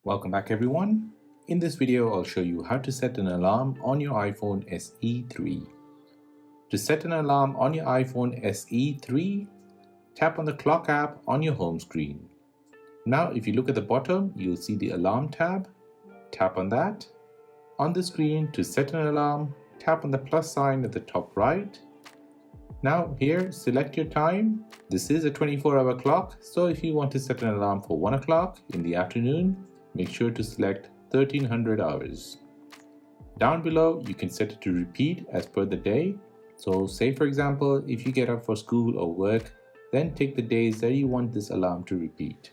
Welcome back everyone. In this video, I'll show you how to set an alarm on your iPhone SE3. To set an alarm on your iPhone SE3, tap on the clock app on your home screen. Now, if you look at the bottom, you'll see the alarm tab. Tap on that. On the screen, to set an alarm, tap on the plus sign at the top right. Now here, select your time. This is a 24-hour clock, so if you want to set an alarm for 1 o'clock in the afternoon, make sure to select 1300 hours. Down below, you can set it to repeat as per the day. So say for example, if you get up for school or work, then take the days that you want this alarm to repeat.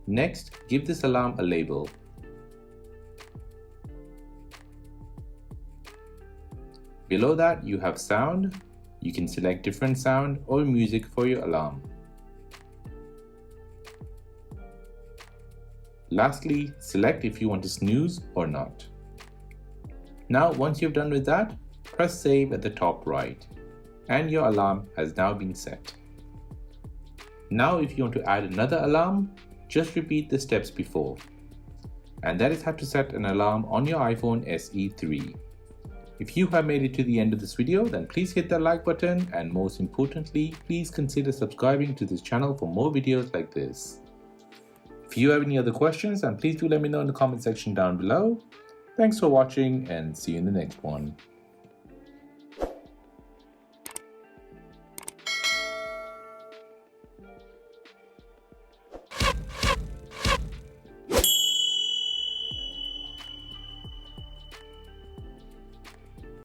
Next, give this alarm a label. Below that, you have sound. You can select different sound or music for your alarm. Lastly, select if you want to snooze or not. Now, once you've done with that, press save at the top right, and your alarm has now been set. Now, if you want to add another alarm, just repeat the steps before. And that is how to set an alarm on your iPhone SE3. If you have made it to the end of this video, then please hit that like button, and most importantly, please consider subscribing to this channel for more videos like this. If you have any other questions, then please do let me know in the comment section down below. Thanks for watching and see you in the next one.